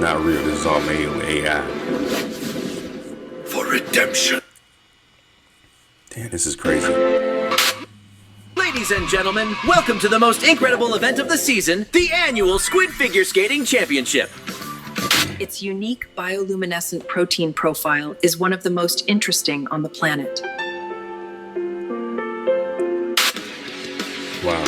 not real. This is all made with AI. For redemption. Damn, this is crazy. Ladies and gentlemen, welcome to the most incredible event of the season, the annual Squid Figure Skating Championship. Its unique bioluminescent protein profile is one of the most interesting on the planet. Wow.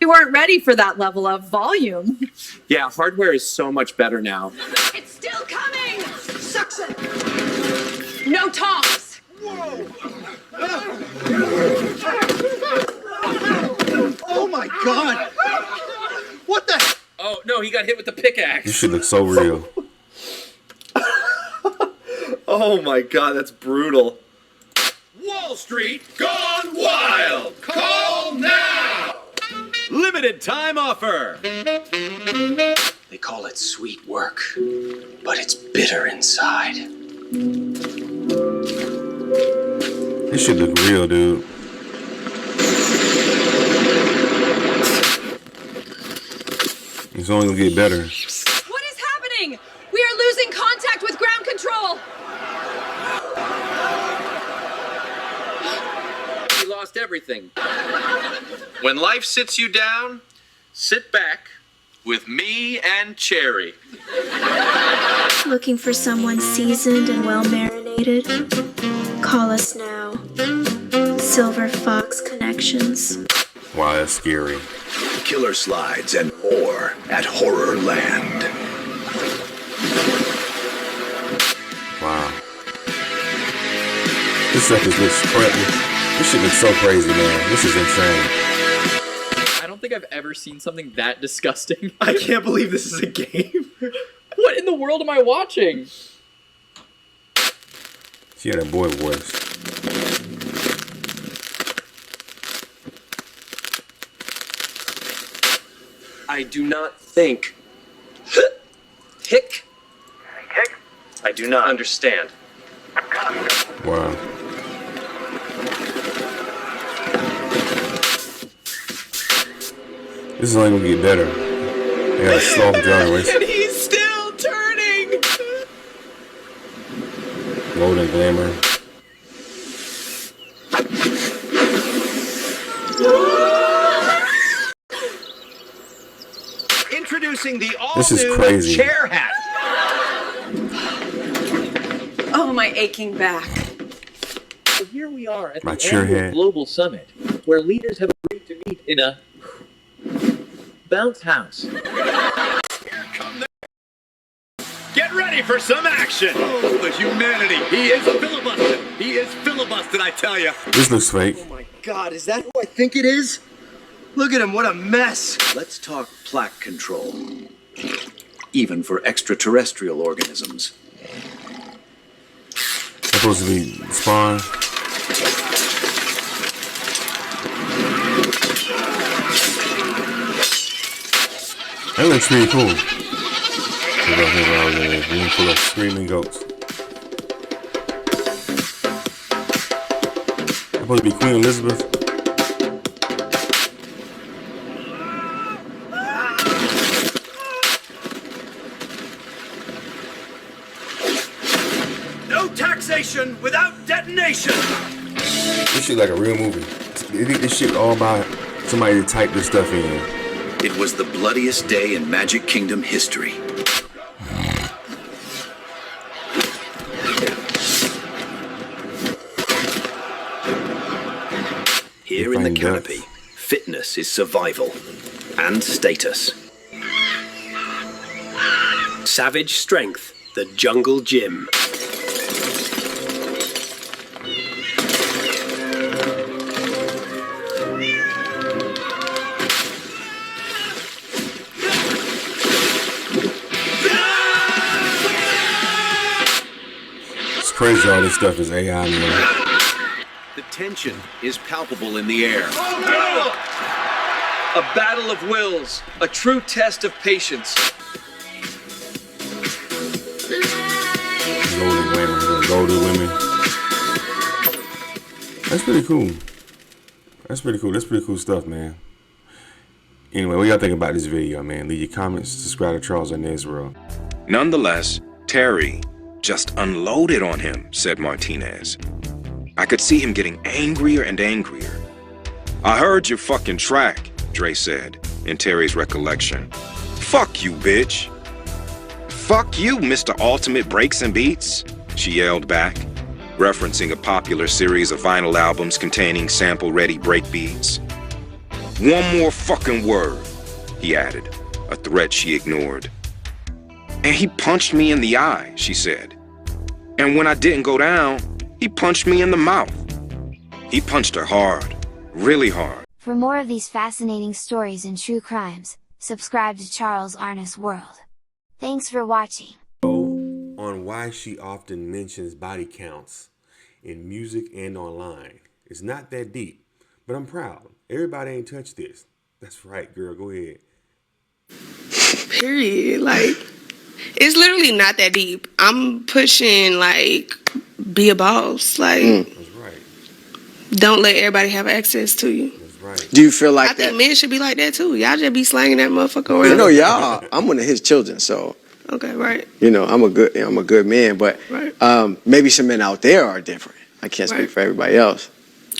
We weren't ready for that level of volume. Yeah, hardware is so much better now. It's still coming! Sucks it! No tops! Whoa! Oh my god! What the? Oh, no, he got hit with the pickaxe. This shit looks so real. Oh my god, that's brutal. Wall Street gone wild. Call now. Limited time offer. They call it sweet work, but it's bitter inside. This shit look real, dude. It's only gonna get better. What is happening? We are losing contact with ground control! He lost everything. When life sits you down, sit back with me and Cherry. Looking for someone seasoned and well marinated? Call us now. Silver Fox Connections. Wow, that's scary. Killer slides and more at Horrorland. Wow. This stuff just looks crazy. This shit looks so crazy, man. This is insane. I don't think I've ever seen something that disgusting. I can't believe this is a game. What in the world am I watching? She had a boy voice. I do not think. Hick? I do not understand. Wow. This is only gonna get better. They got a slow generation. And he's still turning! Golden glamour. Introducing the This is all-new crazy. chair hat. Oh, my aching back. So here we are at My the chair annual hat. Global Summit, where leaders have agreed to meet in a bounce house. Get ready for some action. Oh, the humanity. He is filibustered. He is filibustered, I tell you. This looks fake. Oh my god, is that who I think it is? Look at him, what a mess. Let's talk plaque control. Even for extraterrestrial organisms. Supposed to be spawn. That looks pretty cool. Room full of screaming goats. Supposed to be Queen Elizabeth. No taxation without detonation. This shit like a real movie. They think this shit all about somebody to type this stuff in. It was the bloodiest day in Magic Kingdom history. Here in the canopy, fitness is survival and status. Savage Strength, the Jungle Gym. It's crazy all this stuff is AI, man. The tension is palpable in the air. A battle of wills, a true test of patience. Golden women, golden women. That's pretty cool. That's pretty cool. That's pretty cool stuff, man. Anyway, what y'all think about this video, man? Leave your comments. Subscribe to Charles and Israel. Nonetheless, Terry just unloaded on him, said Martinez. I could see him getting angrier and angrier. I heard your fucking track, Dre said, in Terry's recollection. Fuck you, bitch. Fuck you, Mr. Ultimate Breaks and Beats, she yelled back, referencing a popular series of vinyl albums containing sample-ready breakbeats. One more fucking word, he added, a threat she ignored. And he punched me in the eye, she said. And when I didn't go down, he punched me in the mouth. He punched her hard, really hard. For more of these fascinating stories and true crimes, subscribe to Charles Arnis World. Thanks for watching. On why she often mentions body counts in music and online. It's not that deep, but I'm proud. Everybody ain't touched this. That's right, girl. Go ahead. Period. Like, it's literally not that deep. I'm pushing, like, be a boss. Like, That's right. Don't let everybody have access to you. That's right. Do you feel like I think men should be like that, too. Y'all just be slanging that motherfucker around. You know, y'all, I'm one of his children, so. Okay, right. You know, I'm a good man, but maybe some men out there are different. I can't speak for everybody else.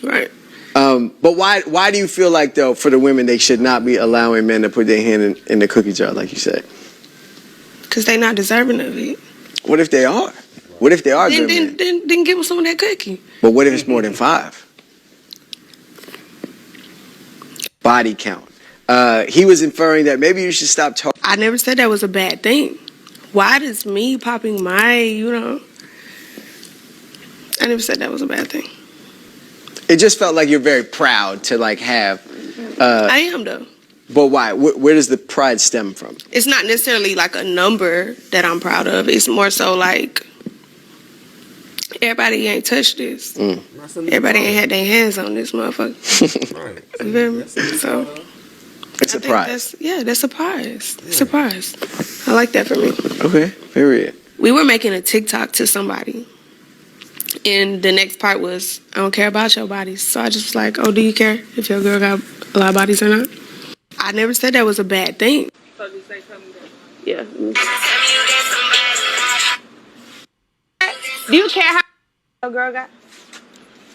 Right. But why do you feel like, though, for the women, they should not be allowing men to put their hand in the cookie jar, like you said? Because they not deserving of it. What if they are? What if they are good men? Then give them some of that cookie. But what if it's more than 5? Body count. He was inferring that maybe you should stop talking. I never said that was a bad thing. Why does me popping my, I never said that was a bad thing. It just felt like you're very proud to, like, have... I am, though. But why? Where does the pride stem from? It's not necessarily, like, a number that I'm proud of. It's more so, like, everybody ain't touched this. Everybody ain't had their hands on this motherfucker. Right. You feel me? So... It's a prize. That's a prize. It's a prize. I like that for me. Okay, period. We were making a TikTok to somebody. And the next part was, I don't care about your bodies. So I just was like, oh, do you care if your girl got a lot of bodies or not? I never said that was a bad thing. So you say something that? Yeah. Do you care how your girl got?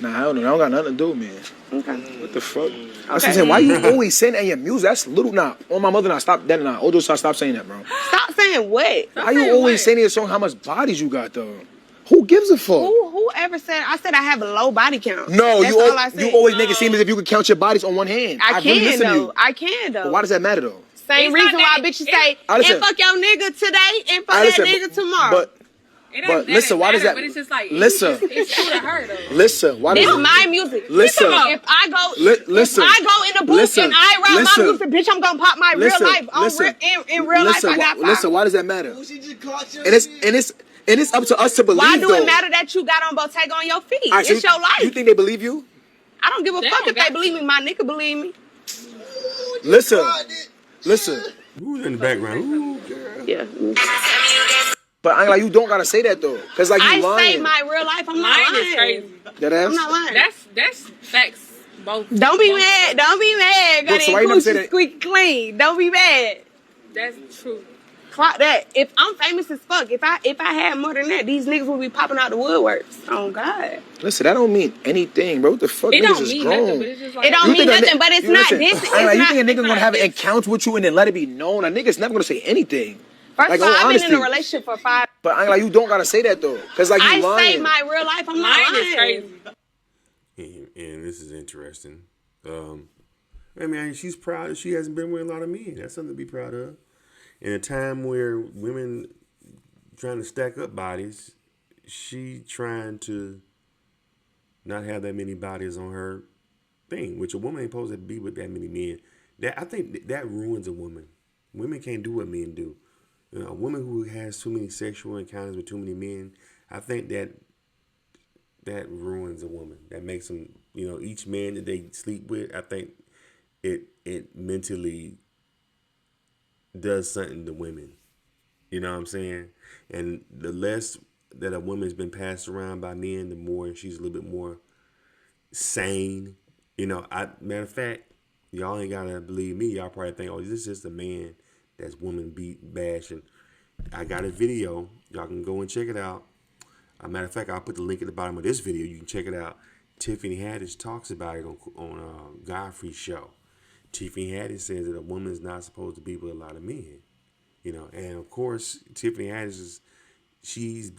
Nah, I don't know. I don't got nothing to do, man. Okay. What the fuck? That's what I'm saying. Why you always saying that in your music? That's little. Nah, on my mother, stop that. Nah, Odo, stop saying that, bro. Stop saying what? Why you always saying in your song how much bodies you got, though? Who gives a fuck? Whoever said? I said I have a low body count. No, That's you all I said. you always make it seem as if you could count your bodies on one hand. I really can, listen to though. you. I can, though. But why does that matter, though? Same reason why bitches say, and fuck your nigga today, and fuck that nigga tomorrow. But listen, why does that? But it's just like, listen, it's true to her, though. listen. Why This does is my music. Listen. If I go, listen. if I go in the booth Listen. and I write Listen. my music, bitch, I'm gonna pop my Listen. real life. Listen. In real life, I got 5. Listen, why does that matter? And it's up to us to believe. Why do though. it matter that you got on Bottega on your feet? All right, so It's your life. You think they believe you? I don't give a fuck if they believe me. My nigga believe me. Listen. Who's in the background? Ooh, girl. Yeah. But I ain't like you don't gotta say that though, cause like you I lying. say my real life. I'm not Mine lying. is crazy. That ass? I'm not lying. That's facts. Both. Don't be mad. Don't be mad. Look, Got so why that you never say coochie that? squeaky clean. Don't be mad. That's true. Clock that. If I'm famous as fuck, if I had more than that, these niggas would be popping out the woodworks. Oh God. Listen, that don't mean anything, bro. What the fuck? It Niggas don't is mean grown. nothing, but it's just like It don't mean nothing, but it's not this. I ain't like, you It's think a nigga not gonna have an encounter with you and then let it be known? A nigga's never gonna say anything. First Like, of all, on I've been in honesty. a relationship for 5. But I ain't like you don't gotta say that though, cause like you I lying. say my real life. I'm not Mine is lying. crazy. And this is interesting. I mean, she's proud that she hasn't been with a lot of men. That's something to be proud of. In a time where women trying to stack up bodies, she trying to not have that many bodies on her thing, which a woman ain't supposed to be with that many men. I think that ruins a woman. Women can't do what men do. You know, a woman who has too many sexual encounters with too many men, I think that ruins a woman. That makes them, each man that they sleep with, I think it mentally does something to women. You know what I'm saying? And the less that a woman's been passed around by men, the more she's a little bit more sane. You know, matter of fact, y'all ain't gotta believe me. Y'all probably think, oh, this is just a man that's woman beat bashing. I got a video. Y'all can go and check it out. Matter of fact, I'll put the link at the bottom of this video. You can check it out. Tiffany Haddish talks about it on Godfrey's show. Tiffany Haddish says that a woman is not supposed to be with a lot of men. You know, and of course, Tiffany Haddish is, she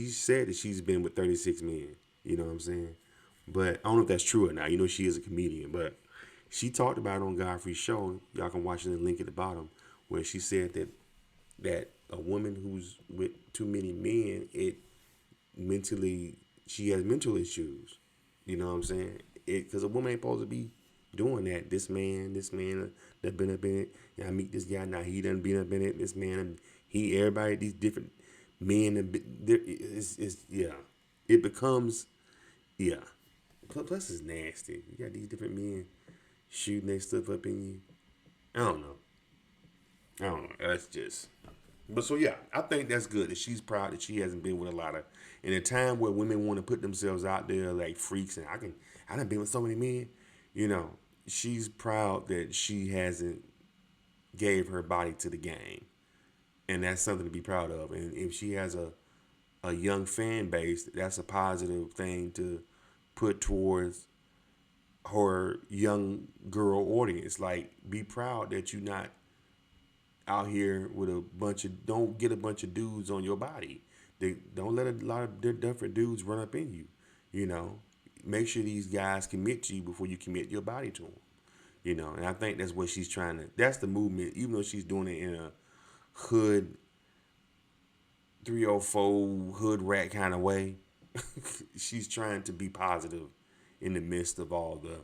said that she's been with 36 men. You know what I'm saying? But I don't know if that's true or not. You know, she is a comedian, but she talked about it on Godfrey's show. Y'all can watch the link at the bottom, where she said that a woman who's with too many men, she has mental issues. You know what I'm saying? Because a woman ain't supposed to be doing that. This man that been up in it. I meet this guy now. He done been up in it. This man, everybody, these different men. It becomes, yeah. Plus, it's nasty. You got these different men shooting their stuff up in you. I don't know. That's just. But so yeah, I think that's good that she's proud that she hasn't been with a lot of. In a time where women want to put themselves out there like freaks, and I done been with so many men. You know, she's proud that she hasn't gave her body to the game, and that's something to be proud of. And if she has a young fan base, that's a positive thing to put towards her young girl audience. Like, be proud that you're not out here with don't get a bunch of dudes on your body. Don't let a lot of different dudes run up in you. You know, make sure these guys commit to you before you commit your body to them. You know, and I think that's what she's trying to. That's the movement, even though she's doing it in a hood 304 hood rat kind of way. She's trying to be positive in the midst of all the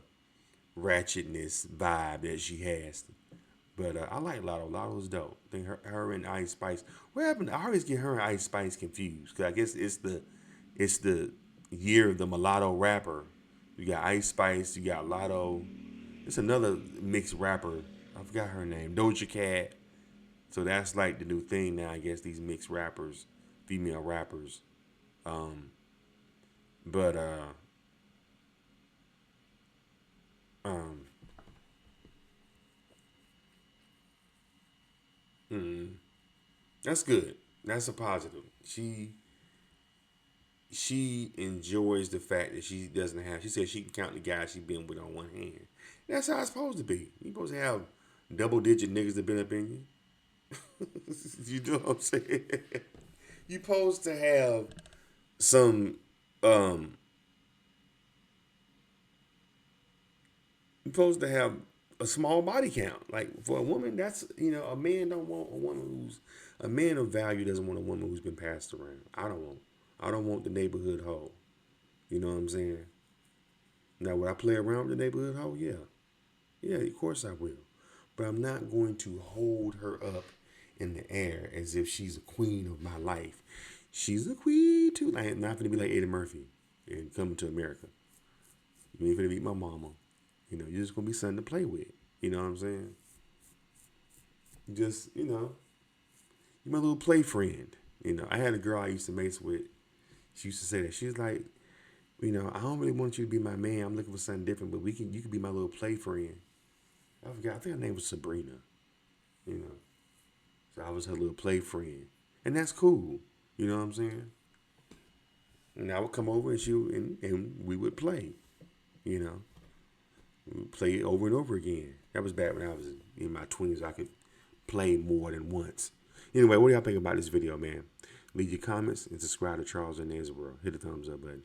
ratchetness vibe that she has. But I like Latto. Latto's dope. I think her and Ice Spice. What happened? I always get her and Ice Spice confused, because I guess it's the year of the mulatto rapper. You got Ice Spice. You got Latto. It's another mixed rapper. I forgot her name. Doja Cat. So that's like the new thing now. I guess these mixed rappers, female rappers. That's good. That's a positive. She enjoys the fact that she doesn't have. She said she can count the guys she's been with on one hand. That's how it's supposed to be. You're supposed to have double-digit niggas that been up in you. You know what I'm saying? You're supposed to have some. You're supposed to have a small body count. Like, for a woman, that's, a man don't want a woman a man of value doesn't want a woman who's been passed around. I don't want the neighborhood hoe. You know what I'm saying? Now, would I play around with the neighborhood hoe? Yeah. Yeah, of course I will. But I'm not going to hold her up in the air as if she's a queen of my life. She's a queen too. Like, I'm not going to be like Eddie Murphy and Coming to America. You ain't going to beat my mama. You're just going to be something to play with. You know what I'm saying? Just, you're my little play friend. I had a girl I used to mace with. She used to say that. She was like, I don't really want you to be my man. I'm looking for something different, but you can be my little play friend. I forgot. I think her name was Sabrina. So I was her little play friend. And that's cool. You know what I'm saying? And I would come over and we would play. We would play over and over again. That was back when I was in my 20s. I could play more than once. Anyway, what do y'all think about this video, man? Leave your comments and subscribe to Charles Hernandez World. Hit the thumbs up button.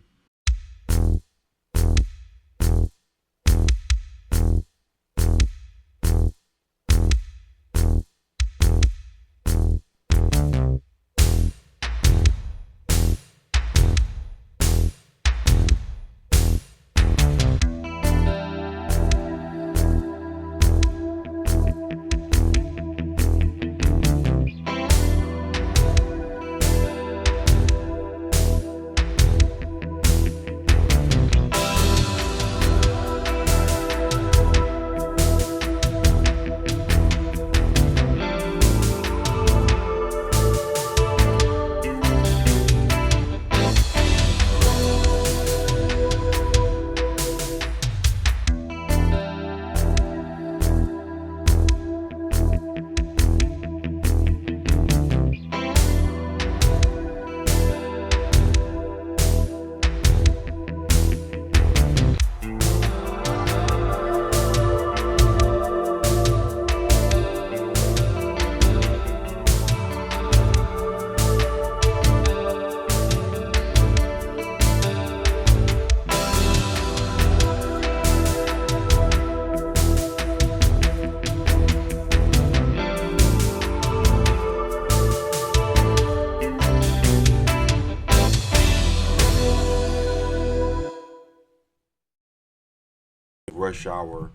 Rush Hour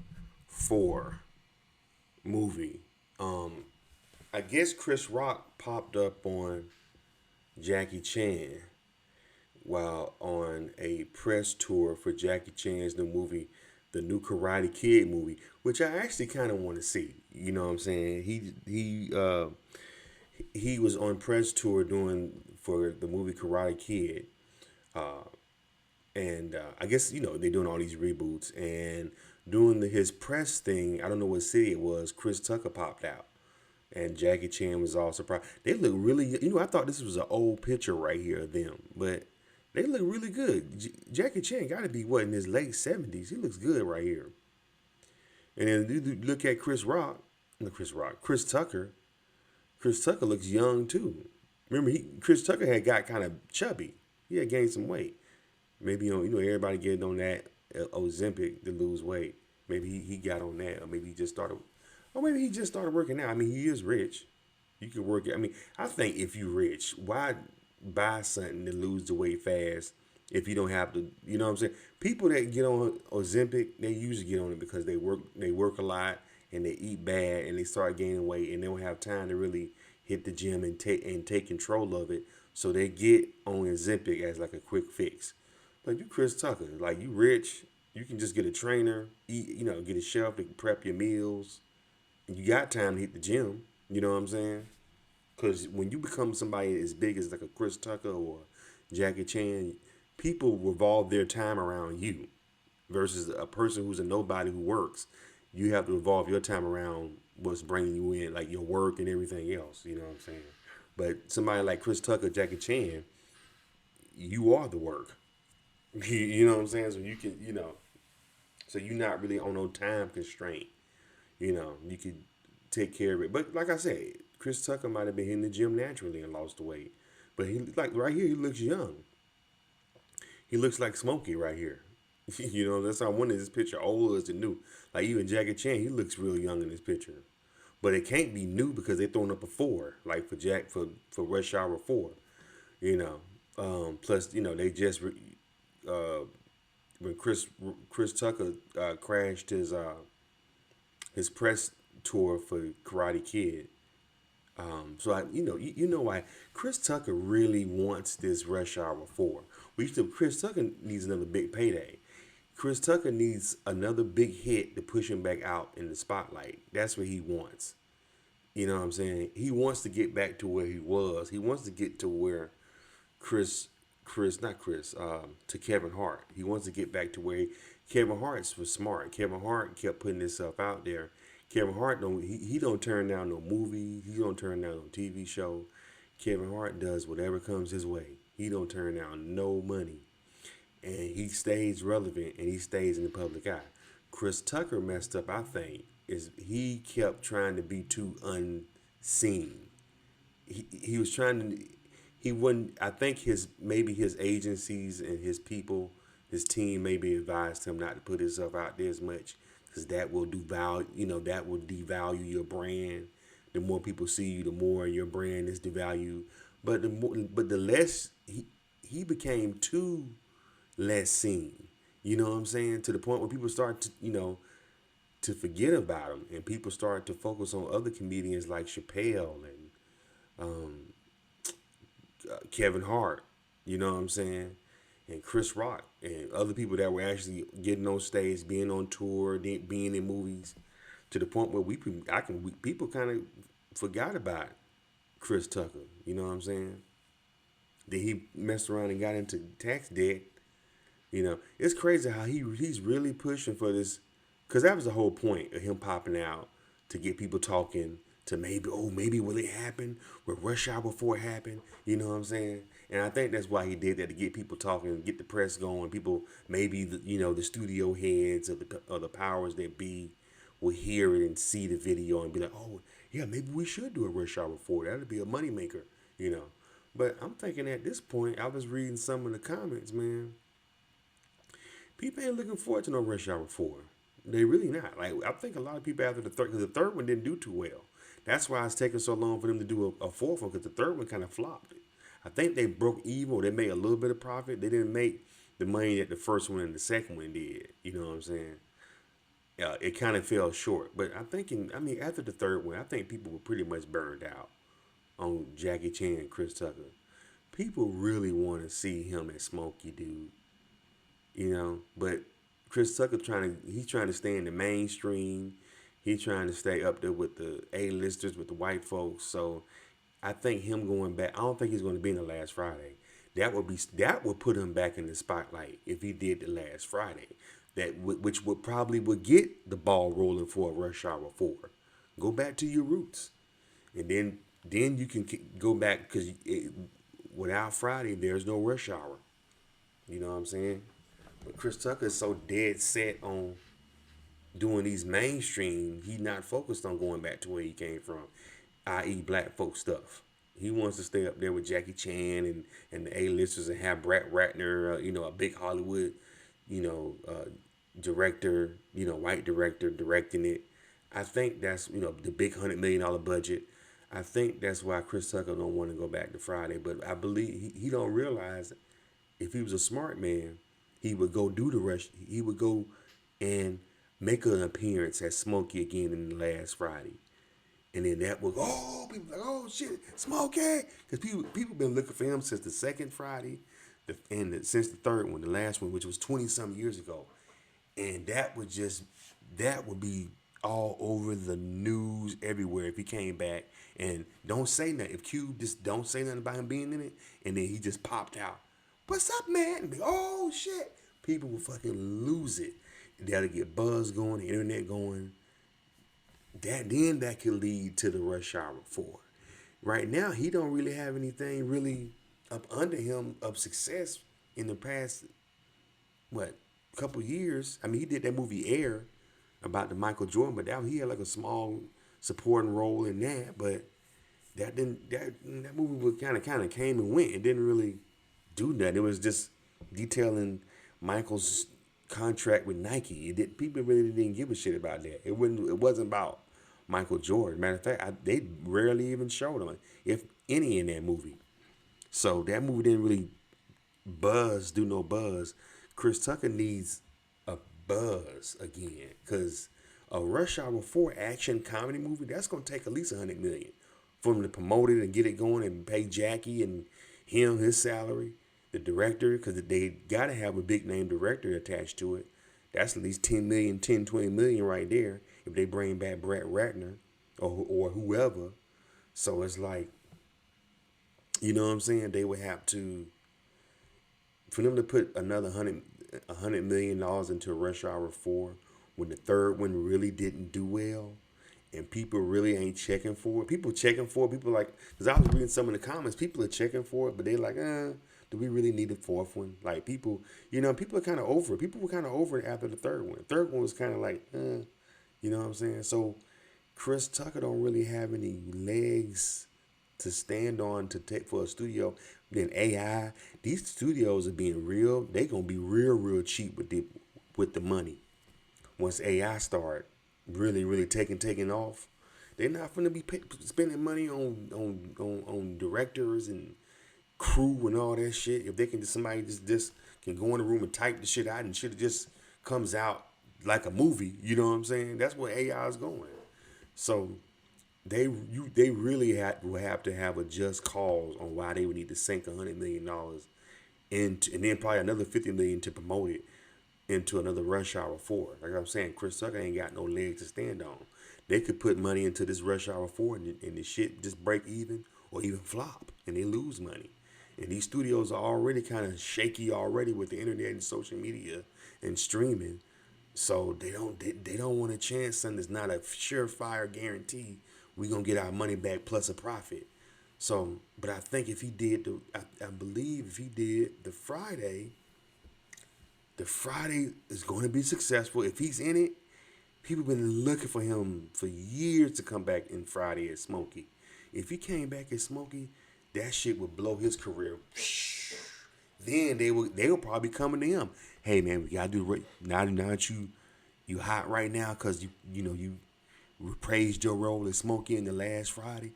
4 movie. I guess Chris Rock popped up on Jackie Chan while on a press tour for Jackie Chan's new movie, the new Karate Kid movie, which I actually kind of want to see. You know what I'm saying? He was on press tour doing for the movie Karate Kid, and I guess they're doing all these reboots and doing his press thing. I don't know what city it was. Chris Tucker popped out, and Jackie Chan was all surprised. They look really. I thought this was an old picture right here of them, but they look really good. Jackie Chan got to be in his late 70s. He looks good right here. And then you look at Chris Tucker. Chris Tucker looks young too. Remember, Chris Tucker had got kind of chubby. He had gained some weight. Maybe everybody getting on that Ozempic to lose weight. Maybe he got on that, or maybe he just started working out. I mean, he is rich. You can work. I mean, I think if you're rich, why buy something to lose the weight fast if you don't have to? You know what I'm saying? People that get on Ozempic, they usually get on it because they work a lot and they eat bad and they start gaining weight and they don't have time to really hit the gym and take control of it. So they get on Ozempic as like a quick fix. But you Chris Tucker, like you rich, you can just get a trainer, eat, get a chef to prep your meals. You got time to hit the gym. You know what I'm saying? Because when you become somebody as big as like a Chris Tucker or Jackie Chan, people revolve their time around you versus a person who's a nobody who works. You have to revolve your time around what's bringing you in, like your work and everything else. You know what I'm saying? But somebody like Chris Tucker, Jackie Chan, you are the work. You know what I'm saying? So you can, so you're not really on no time constraint. You could take care of it. But like I said, Chris Tucker might have been in the gym naturally and lost the weight. But he like right here, he looks young. He looks like Smokey right here. That's how I wonder, is this picture old or is it new? Like even Jackie Chan, he looks real young in this picture. But it can't be new because they're throwing up a 4, like for Rush Hour 4. Plus, they just when Chris Tucker crashed his press tour for Karate Kid. So why Chris Tucker really wants this Rush Hour 4. Chris Tucker needs another big payday. Chris Tucker needs another big hit to push him back out in the spotlight. That's what he wants. You know what I'm saying? He wants to get back to where he was. He wants to get to where to Kevin Hart. He wants to get back to where Kevin Hart was smart. Kevin Hart kept putting himself out there. Kevin Hart don't turn down no movie. He don't turn down no TV show. Kevin Hart does whatever comes his way. He don't turn down no money. And he stays relevant and he stays in the public eye. Chris Tucker messed up, I think, is he kept trying to be too unseen. He was trying to, he wouldn't, I think his agencies and his people, his team maybe advised him not to put himself out there as much because that will that will devalue your brand. The more people see you, the more your brand is devalued. But the less he became too less seen. You know what I'm saying? To the point where people start to, to forget about him, and people start to focus on other comedians like Chappelle and Kevin Hart. You know what I'm saying? And Chris Rock and other people that were actually getting on stage, being on tour, being in movies, to the point where people kind of forgot about Chris Tucker. You know what I'm saying? Then he messed around and got into tax debt. It's crazy how he's really pushing for this, because that was the whole point of him popping out, to get people talking, to maybe will it happen? Will Rush Hour 4 happen? You know what I'm saying? And I think that's why he did that, to get people talking, get the press going. People, maybe the studio heads or the powers that be will hear it and see the video and be like, oh yeah, maybe we should do a Rush Hour 4. That'd be a moneymaker, But I'm thinking at this point, I was reading some of the comments, man. People ain't looking forward to no Rush Hour 4. They really not. Like, I think a lot of people after the third, because the third one didn't do too well. That's why it's taking so long for them to do a fourth one, because the third one kind of flopped. I think they broke even, or they made a little bit of profit. They didn't make the money that the first one and the second one did. You know what I'm saying? it kind of fell short. But I'm thinking, I mean, after the third one, I think people were pretty much burned out on Jackie Chan and Chris Tucker. People really want to see him as Smokey, dude. You know, but Chris Tucker he's trying to stay in the mainstream. He's trying to stay up there with the A-listers, with the white folks. So I think him going back, I don't think he's going to be in the Last Friday. That would put him back in the spotlight if he did the Last Friday. Which would probably would get the ball rolling for a Rush Hour 4. Go back to your roots, and then you can go back, because without Friday there's no Rush Hour. You know what I'm saying? But Chris Tucker is so dead set on doing these mainstream, he's not focused on going back to where he came from, i.e. black folk stuff. He wants to stay up there with Jackie Chan and the A-listers, and have Brett Ratner, a big Hollywood, director, white director directing it. I think that's, the big $100 million budget. I think that's why Chris Tucker don't want to go back to Friday. But I believe he don't realize, if he was a smart man, he would go do the Rush. He would go and make an appearance as Smokey again in the Last Friday. And then that would go, people like, oh shit, Smokey. Because people been looking for him since the second Friday, since the third one, the last one, which was 20-some years ago. And that would be all over the news everywhere if he came back. And don't say nothing. If Cube just don't say nothing about him being in it, and then he just popped out, what's up, man? And be, oh shit. People will fucking lose it. That'll get buzz going, the internet going. That could lead to the Rush Hour 4. Right now, he don't really have anything really up under him of success in the past, couple years. I mean, he did that movie Air about the Michael Jordan, but he had like a small supporting role in that. But that movie was kind of came and went. It didn't really do that. It was just detailing Michael's contract with Nike. People really didn't give a shit about that. It wasn't about Michael Jordan. Matter of fact, they rarely even showed him, if any, in that movie. So that movie didn't really do no buzz. Chris Tucker needs a buzz again, because a Rush Hour 4 action comedy movie, that's gonna take at least $100 million for him to promote it and get it going and pay Jackie and him his salary. The director, because they got to have a big name director attached to it. That's at least $10 million, $20 million right there if they bring back Brett Ratner or whoever. So it's like, you know what I'm saying? They would have to, for them to put another $100 million into Rush Hour 4 when the third one really didn't do well, and people really ain't checking for it. People checking for it. People like, because I was reading some of the comments, people are checking for it, but they're like, do we really need a fourth one? Like, people are kind of over it. People were kind of over it after the third one. The third one was kind of like, you know what I'm saying? So Chris Tucker don't really have any legs to stand on to take for a studio. Then AI, these studios are being real. They gonna be real cheap with the money. Once AI start really taking off, they're not gonna be spending money on directors and crew and all that shit. If they can somebody just can go in the room and type the shit out and shit just comes out like a movie, you know what I'm saying? That's where AI is going. So they really will have to have a just cause on why they would need to sink $100 million into, and then probably another $50 million to promote it into another Rush Hour 4. Like I'm saying, Chris Tucker ain't got no legs to stand on. They could put money into this Rush Hour 4 and the shit just break even or even flop, and they lose money. And these studios are already kind of shaky already with the internet and social media and streaming. So they don't want a chance something that's not a surefire guarantee we're going to get our money back plus a profit. So, but I think if he did, I believe if he did the Friday is going to be successful. If he's in it, people been looking for him for years to come back in Friday as Smokey. If he came back as Smokey, that shit would blow his career. Then they will probably be coming to him. Hey man, we gotta do now that you hot right now because you praised your role as Smokey in the Last Friday.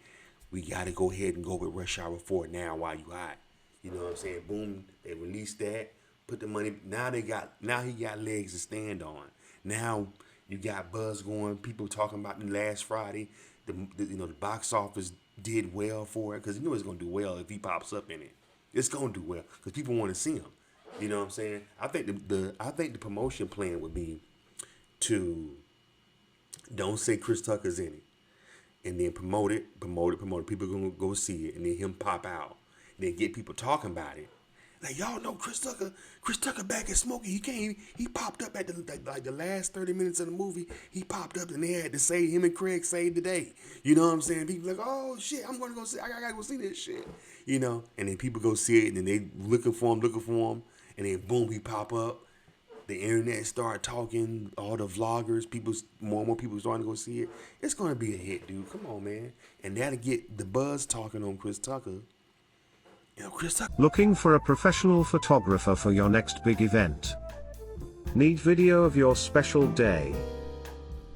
We gotta go ahead and go with Rush Hour 4 now while you hot. You know what I'm saying? Boom, they released that. Put the money. Now he got legs to stand on. Now You got buzz going. People talking about the last Friday. The box office did well for it because you know it's gonna do well if he pops up in it. It's gonna do well because people want to see him. You know what I'm saying? I think the promotion plan would be to don't say Chris Tucker's in it, and then promote it. People gonna go see it, and then him pop out, and then get people talking about it. Like, y'all know Chris Tucker back at Smokey. He popped up at the last 30 minutes of the movie. He popped up and they had to say him and Craig saved the day. You know what I'm saying? People like, oh shit, I'm gonna go see. I gotta go see this shit. You know, and then people go see it and then they looking for him, and then boom, he pop up. The internet start talking. All the vloggers, more and more people starting to go see it. It's gonna be a hit, dude. Come on, man, and that'll get the buzz talking on Chris Tucker. Looking for a professional photographer for your next big event? Need video of your special day?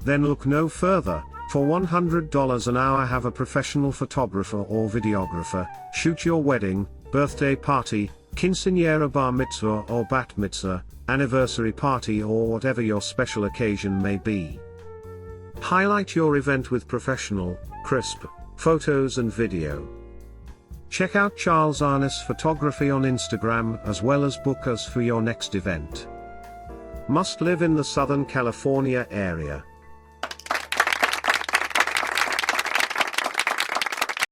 Then look no further. For $100 an hour, have a professional photographer or videographer shoot your wedding, birthday party, quinceañera, bar mitzvah or bat mitzvah, anniversary party, or whatever your special occasion may be. Highlight your event with professional, crisp photos and video. Check out Charles Arness Photography on Instagram as well as book us for your next event. Must live in the Southern California area.